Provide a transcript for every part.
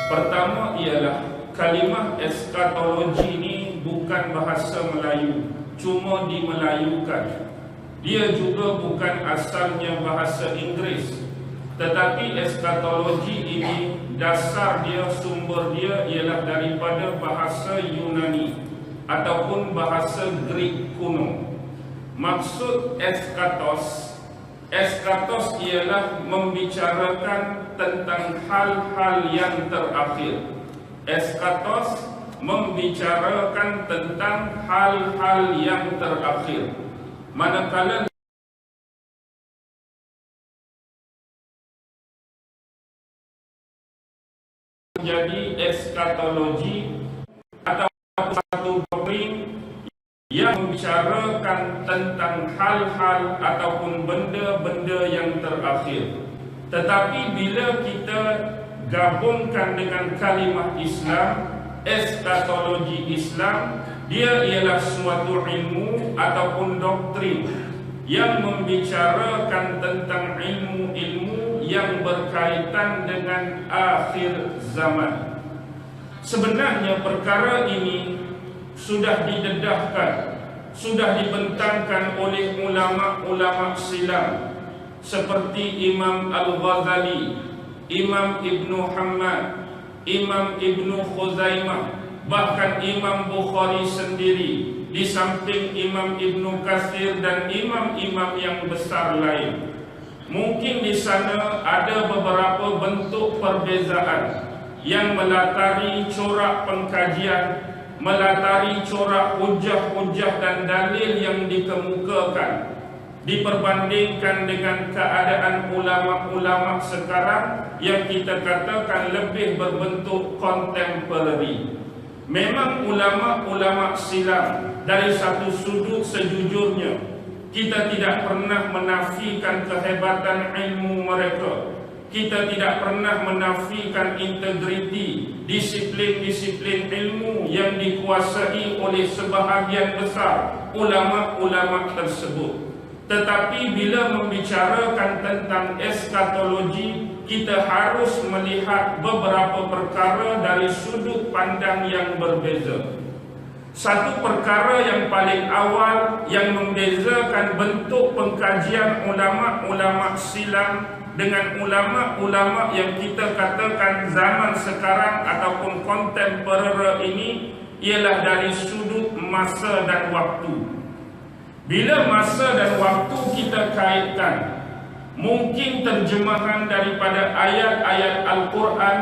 Pertama ialah kalimah eskatologi ini bukan bahasa Melayu, cuma dimelayukan. Dia juga bukan asalnya bahasa Inggris, tetapi eskatologi ini dasar dia, sumber dia ialah daripada bahasa Yunani ataupun bahasa Greek kuno. Maksud eskatos ialah membicarakan tentang hal-hal yang terakhir. Eskatos membicarakan tentang hal-hal yang terakhir. Manakala menjadi eskatologi atau satu doktrin yang membicarakan tentang hal-hal ataupun benda-benda yang terakhir. Tetapi bila kita gabungkan dengan kalimah Islam, eskatologi Islam, dia ialah suatu ilmu ataupun doktrin yang membicarakan tentang ilmu-ilmu yang berkaitan dengan akhir zaman. Sebenarnya perkara ini sudah didedahkan, sudah dibentangkan oleh ulama-ulama silam seperti Imam Al-Ghazali, Imam Ibnu Hammad, Imam Ibnu Khuzaimah, bahkan Imam Bukhari sendiri, di samping Imam Ibnu Katsir dan imam-imam yang besar lain. Mungkin di sana ada beberapa bentuk perbezaan yang melatari corak pengkajian, melatari corak hujah-hujah dan dalil yang dikemukakan, diperbandingkan dengan keadaan ulama-ulama sekarang yang kita katakan lebih berbentuk kontemporari. Memang ulama-ulama silam dari satu sudut sejujurnya kita tidak pernah menafikan kehebatan ilmu mereka. Kita tidak pernah menafikan integriti, disiplin-disiplin ilmu yang dikuasai oleh sebahagian besar ulama-ulama tersebut. Tetapi bila membicarakan tentang eskatologi, kita harus melihat beberapa perkara dari sudut pandang yang berbeza. Satu perkara yang paling awal yang membezakan bentuk pengkajian ulama-ulama silam dengan ulama-ulama yang kita katakan zaman sekarang ataupun kontemporer ini ialah dari sudut masa dan waktu. Bila masa dan waktu kita kaitkan, mungkin terjemahan daripada ayat-ayat Al-Quran,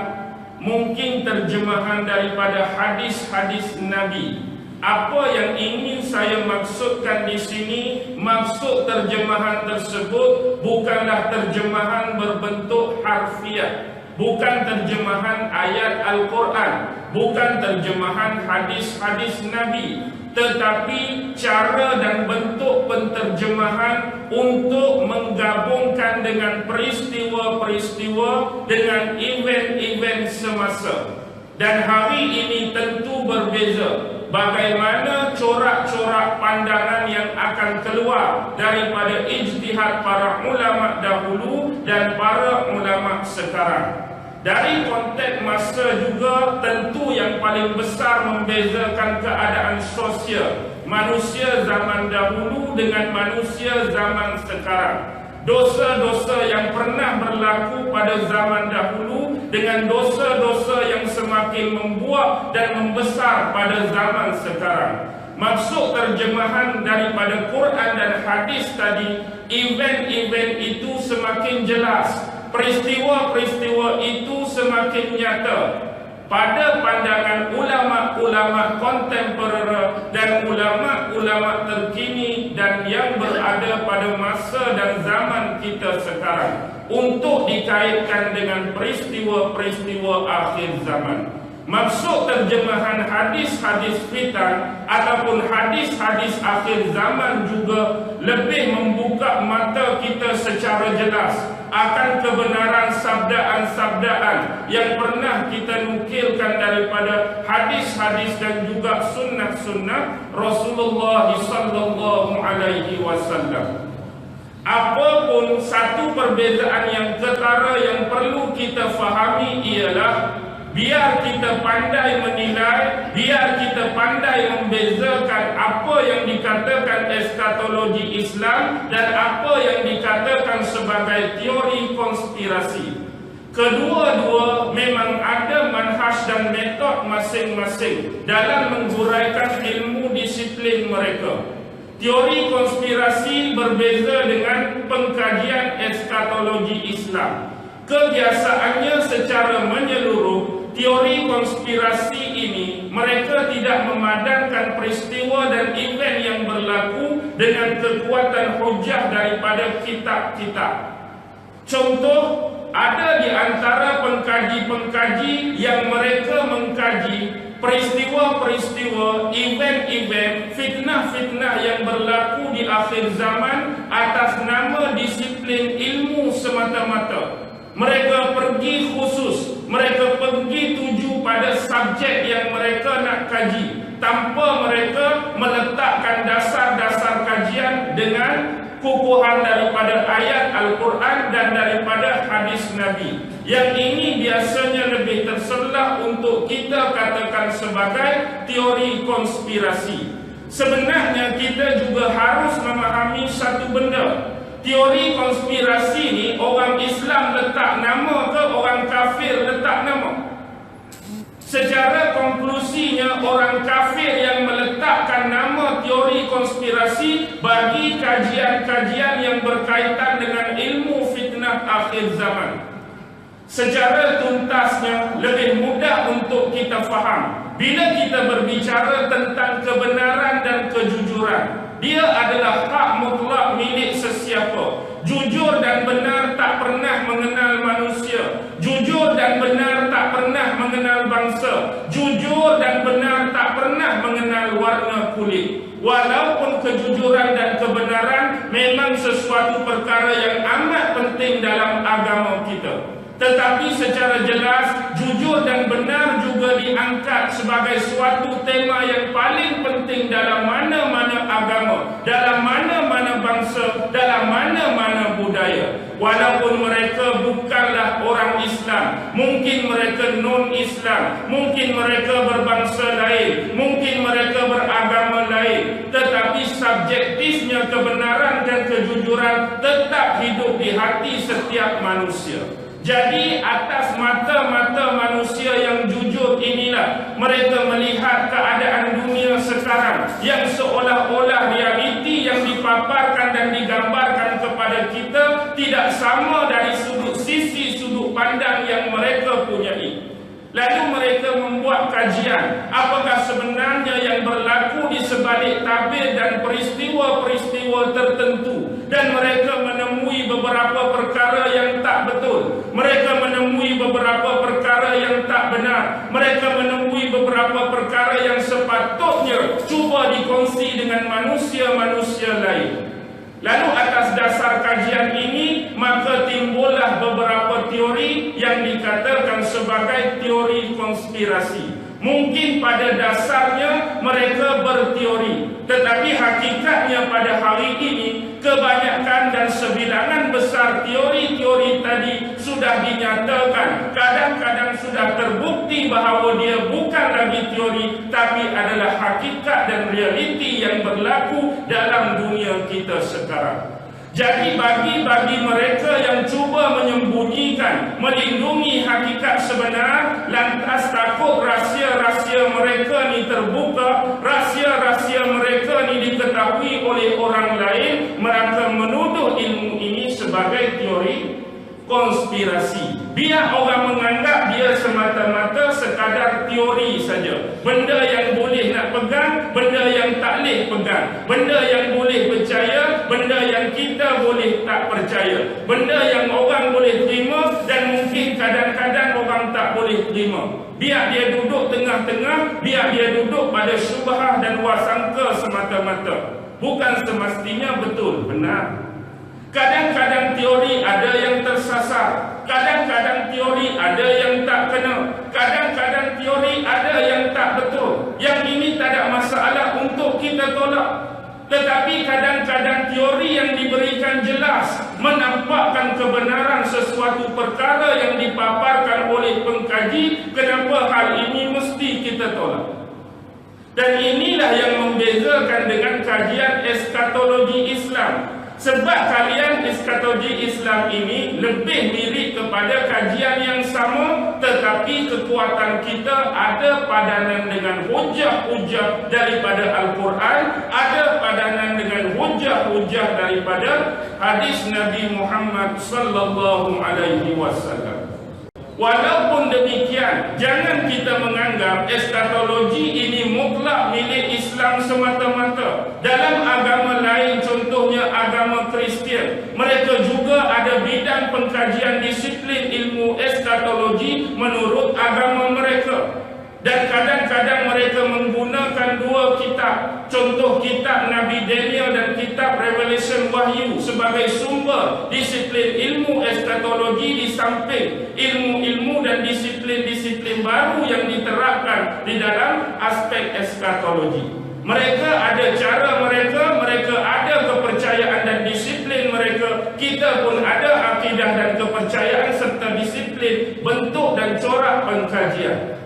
mungkin terjemahan daripada hadis-hadis Nabi. Apa yang ingin saya maksudkan di sini, maksud terjemahan tersebut bukanlah terjemahan berbentuk harfiah, bukan terjemahan ayat Al-Quran, bukan terjemahan hadis-hadis Nabi, tetapi cara dan bentuk penterjemahan untuk menggabungkan dengan peristiwa-peristiwa, dengan event-event semasa. Dan hari ini tentu berbeza bagaimana corak-corak pandangan yang akan keluar daripada ijtihad para ulama dahulu dan para ulama sekarang. Dari konteks masa juga tentu yang paling besar membezakan keadaan sosial manusia zaman dahulu dengan manusia zaman sekarang. Dosa-dosa yang pernah berlaku pada zaman dahulu dengan dosa-dosa yang semakin membuat dan membesar pada zaman sekarang. Maksud terjemahan daripada Quran dan hadis tadi, event-event itu semakin jelas, peristiwa-peristiwa itu semakin nyata. Pada pandangan ulama-ulama kontemporer dan ulama-ulama terkini dan yang berada pada masa dan zaman kita sekarang, untuk dikaitkan dengan peristiwa-peristiwa akhir zaman. Maksud terjemahan hadis-hadis fitan ataupun hadis-hadis akhir zaman juga lebih membuka mata kita secara jelas akan kebenaran sabdaan-sabdaan yang pernah kita nukilkan daripada hadis-hadis dan juga sunnah-sunnah Rasulullah sallallahu alaihi wasallam. Apapun satu perbezaan yang ketara yang perlu kita fahami ialah Biar kita pandai menilai, biar kita pandai membezakan apa yang dikatakan eskatologi Islam dan apa yang dikatakan sebagai teori konspirasi. Kedua-dua memang ada manhaj dan metod masing-masing dalam menghuraikan ilmu disiplin mereka. Teori konspirasi berbeza dengan pengkajian eskatologi Islam. Kebiasaannya secara menyeluruh, teori konspirasi ini mereka tidak memadankan peristiwa dan event yang berlaku dengan kekuatan hujah daripada kitab-kitab. Contoh, ada di antara pengkaji-pengkaji yang mereka mengkaji peristiwa-peristiwa, event-event, fitnah-fitnah yang berlaku di akhir zaman atas nama disiplin ilmu semata-mata. Mereka pergi khusus, mereka pergi tuju pada subjek yang mereka nak kaji, tanpa mereka meletakkan dasar-dasar kajian dengan kukuhan daripada ayat Al-Quran dan daripada hadis Nabi. Yang ini biasanya lebih terselah untuk kita katakan sebagai teori konspirasi. Sebenarnya kita juga harus memahami satu benda. Teori konspirasi ni orang Islam letak nama ke orang kafir letak nama? Secara konklusinya, orang kafir yang meletakkan nama teori konspirasi bagi kajian-kajian yang berkaitan dengan ilmu fitnah akhir zaman. Secara tuntasnya, lebih mudah untuk kita faham. Bila kita berbicara tentang kebenaran dan kejujuran, dia adalah hak mutlak milik sesiapa. Jujur dan benar tak pernah mengenal manusia. Jujur dan benar tak pernah mengenal bangsa. Jujur dan benar tak pernah mengenal warna kulit. Walaupun kejujuran dan kebenaran memang sesuatu perkara yang amat penting dalam agama kita, tetapi secara jelas, jujur dan benar juga diangkat sebagai suatu tema yang paling penting dalam mana-mana agama, dalam mana-mana bangsa, dalam mana-mana budaya. Walaupun mereka bukanlah orang Islam, mungkin mereka non-Islam, mungkin mereka berbangsa lain, mungkin mereka beragama lain, tetapi subjektifnya kebenaran dan kejujuran tetap hidup di hati setiap manusia. Jadi atas mata-mata manusia yang jujur inilah mereka melihat keadaan dunia sekarang yang seolah-olah realiti yang dipaparkan dan digambarkan kepada kita tidak sama dari sisi sudut pandang yang mereka punyai. Lalu mereka membuat kajian apakah sebenarnya yang berlaku di sebalik tabir dan peristiwa-peristiwa tertentu, dan mereka menemui beberapa perkara yang tak betul, mereka menemui beberapa perkara yang tak benar, mereka menemui beberapa perkara yang sepatutnya cuba dikongsi dengan manusia-manusia lain. Lalu atas dasar kajian ini, maka timbullah beberapa teori yang dikatakan sebagai teori konspirasi. Mungkin pada dasarnya mereka berteori, tetapi hakikatnya pada hari ini kebanyakan dan sebilangan besar teori-teori tadi sudah dinyatakan, kadang-kadang sudah terbukti bahawa dia bukan lagi teori, tapi adalah hakikat dan realiti yang berlaku dalam dunia kita sekarang. Jadi bagi mereka yang cuba menyembunyikan, melindungi hakikat sebenar, lantas takut rahsia-rahsia mereka ni terbuka, rahsia-rahsia mereka ni diketahui oleh orang lain, mereka menuduh ilmu ini sebagai teori konspirasi. Biar orang menganggap dia semata-mata sekadar teori saja. Benda yang boleh nak pegang, benda yang tak boleh pegang, benda yang boleh percaya, benda yang kita boleh tak percaya, benda yang orang boleh terima dan mungkin kadang-kadang orang tak boleh terima. Biar dia duduk tengah-tengah, biar dia duduk pada syubhah dan wasangka semata-mata. Bukan semestinya betul, benar. Kadang-kadang teori ada yang tersasar, kadang-kadang teori ada yang tak kena, kadang-kadang teori ada yang tak betul. Yang ini tak ada masalah untuk kita tolak. Tetapi kadang-kadang teori yang diberikan jelas menampakkan kebenaran sesuatu perkara yang dipaparkan oleh pengkaji. Kenapa hal ini mesti kita tolak? Dan inilah yang membezakan dengan kajian eskatologi Islam. Sebab kalian eskatologi Islam ini lebih mirip kepada kajian yang sama, tetapi kekuatan kita ada padanan dengan hujah-hujah daripada Al-Quran, ada padanan dengan hujah-hujah daripada hadis Nabi Muhammad sallallahu alaihi wasallam. Walaupun demikian, jangan kita menganggap eskatologi ini mutlak milik Islam semata-mata. Dalam agama lain, contohnya agama Kristian, mereka juga ada bidang pengkajian disiplin ilmu eskatologi menurut agama mereka. Dan kadang-kadang mereka menggunakan dua kitab, contoh kitab Nabi Daniel dan kitab Revelation Wahyu sebagai sumber disiplin ilmu eskatologi di samping ilmu-ilmu dan disiplin-disiplin baru yang diterapkan di dalam aspek eskatologi. Mereka ada cara mereka ada kepercayaan dan disiplin mereka. Kita pun ada akidah dan kepercayaan serta disiplin, bentuk dan corak pengkajian.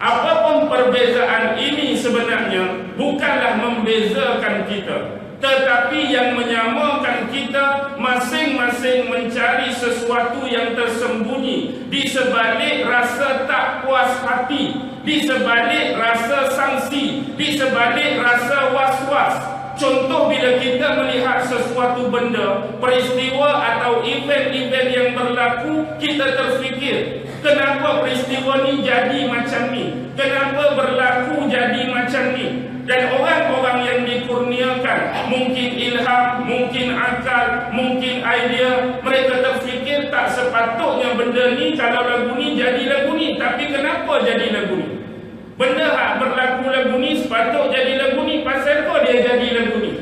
Apapun perbezaan ini sebenarnya bukanlah membezakan kita, tetapi yang menyamakan kita masing-masing mencari sesuatu yang tersembunyi di sebalik rasa tak puas hati, di sebalik rasa sangsi, di sebalik rasa was-was. Contoh, bila kita melihat sesuatu benda, peristiwa atau event-event yang berlaku, kita terfikir, kenapa peristiwa ni jadi macam ni? Kenapa berlaku jadi macam ni? Dan orang-orang yang dikurniakan mungkin ilham, mungkin akal, mungkin idea, mereka terfikir tak sepatutnya benda ni, kalau lagu ni jadi lagu ni. Tapi kenapa jadi lagu ni? Benda hak berlaku lagu ni sepatut jadi lagu ni, pasal apa dia jadi lagu ni?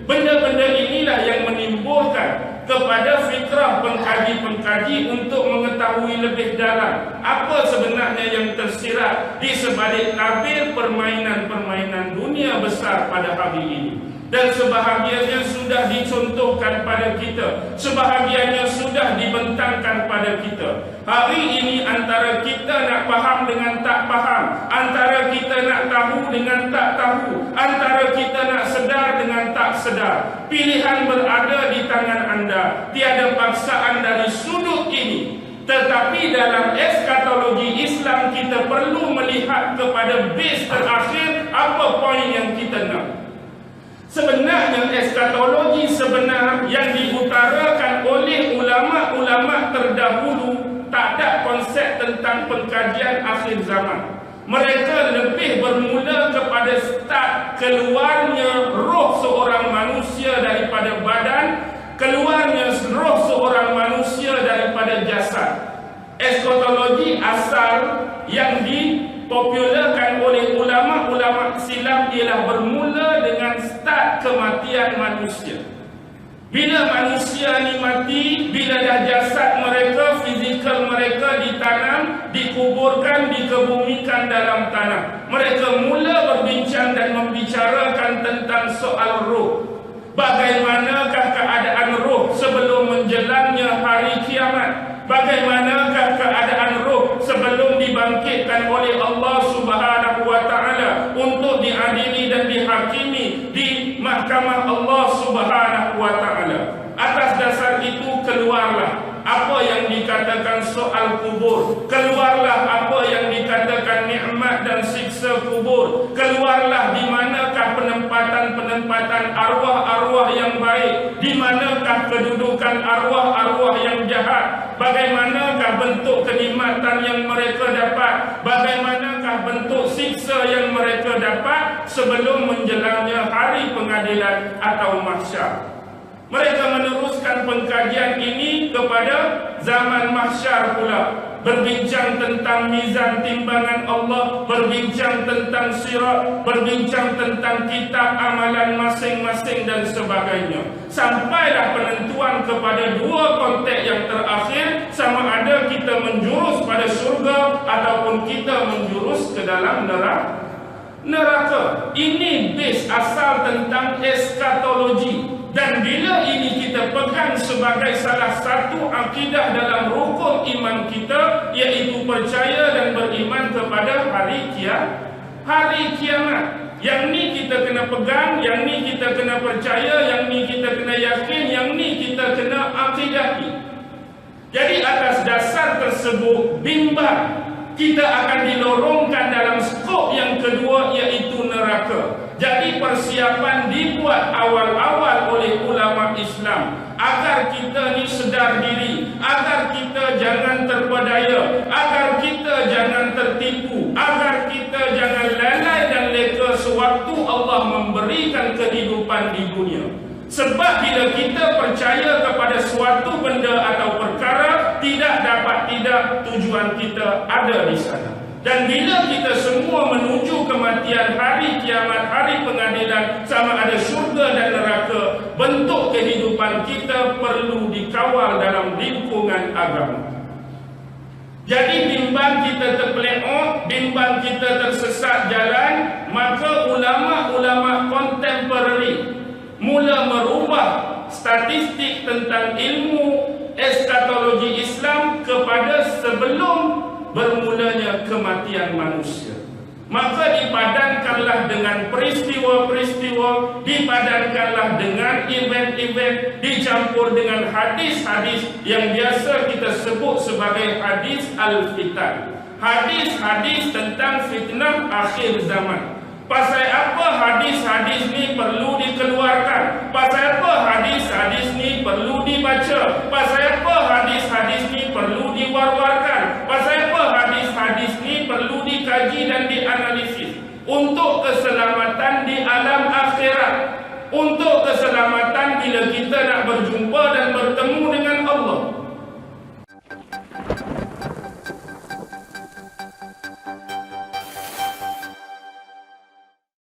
Benda-benda inilah yang menimbulkan kepada fitrah pengkaji-pengkaji untuk mengetahui lebih dalam apa sebenarnya yang tersirat di sebalik tabir permainan-permainan dunia besar pada hari ini. Dan sebahagiannya sudah dicontohkan pada kita, sebahagiannya sudah dibentangkan pada kita. Hari ini antara kita nak faham dengan tak faham, antara kita nak tahu dengan tak tahu, antara kita nak sedar dengan tak sedar. Pilihan berada di tangan anda, tiada paksaan dari sudut ini. Tetapi dalam eskatologi Islam kita perlu melihat kepada base terakhir, apa poin yang kita nak. Sebenarnya eskatologi sebenar yang diutarakan oleh ulama-ulama terdahulu tak ada konsep tentang pengkajian akhir zaman. Mereka lebih bermula kepada start keluarnya roh seorang manusia daripada badan, keluarnya roh seorang manusia daripada jasad. Eskatologi asal yang dipopularkan oleh ulama-ulama silam ialah bermula dengan start kematian manusia. Bila manusia ni mati, bila dah jasad mereka, fizikal mereka ditanam, dikuburkan, dikebumikan dalam tanah, mereka mula berbincang dan membicarakan tentang soal roh. Bagaimanakah keadaan roh sebelum menjelannya hari kiamat? Bagaimanakah keadaan roh sebelum dibangkitkan oleh Allah Subhanahu wa taala untuk diadili dan dihakimi di mahkamah Allah Subhanahu wa taala? Atas dasar itu keluarlah apa yang dikatakan soal kubur, keluarlah apa yang dikatakan nikmat dan siksa kubur, keluarlah di manakah penempatan arwah-arwah yang baik, di manakah kedudukan arwah-arwah yang jahat, bagaimanakah bentuk kenikmatan yang mereka dapat, bagaimanakah bentuk siksa yang mereka dapat sebelum menjelangnya hari pengadilan atau mahsyar. Mereka meneruskan pengkajian ini kepada zaman mahsyar pula, berbincang tentang mizan timbangan Allah, berbincang tentang sirat, berbincang tentang kitab amalan masing-masing dan sebagainya. Sampailah penentuan kepada dua konteks yang terakhir, sama ada kita menjurus pada syurga ataupun kita menjurus ke dalam neraka. Ini base asal tentang eskatologi. Dan bila ini kita pegang sebagai salah satu akidah dalam rukun iman kita, iaitu percaya dan beriman kepada hari kiamat. Yang ni kita kena pegang, yang ni kita kena percaya, yang ni kita kena yakin, yang ni kita kena akidahi. Jadi atas dasar tersebut, bimbang kita akan dilorongkan dalam skop yang kedua, iaitu neraka. Jadi persiapan dibuat awal-awal oleh ulama Islam agar kita ni sedar diri, agar kita jangan terpedaya, agar kita jangan tertipu, agar kita jangan lalai dan leka sewaktu Allah memberikan kehidupan di dunia. Sebab bila kita percaya kepada suatu benda atau perkara, tidak dapat tidak tujuan kita ada di sana. Dan bila kita semua menuju kematian, hari kiamat, hari pengadilan, sama ada syurga dan neraka, bentuk kehidupan kita perlu dikawal dalam lingkungan agama. Jadi bimbang kita terpeleot, bimbang kita tersesat jalan, maka ulama-ulama kontemporari mula merubah statistik tentang ilmu eskatologi Islam kepada sebelum bermulanya kematian manusia. Maka dipadankanlah dengan peristiwa-peristiwa, dipadankanlah dengan event-event, dicampur dengan hadis-hadis yang biasa kita sebut sebagai hadis al-fitan. Hadis-hadis tentang fitnah akhir zaman. Pasal apa hadis-hadis ni perlu dikeluarkan? Pasal apa hadis-hadis ni perlu dibaca? Pasal apa hadis-hadis ni perlu diwar-warkan? Pasal apa hadis-hadis ni perlu dikaji dan dianalisis? Untuk keselamatan di alam akhirat, untuk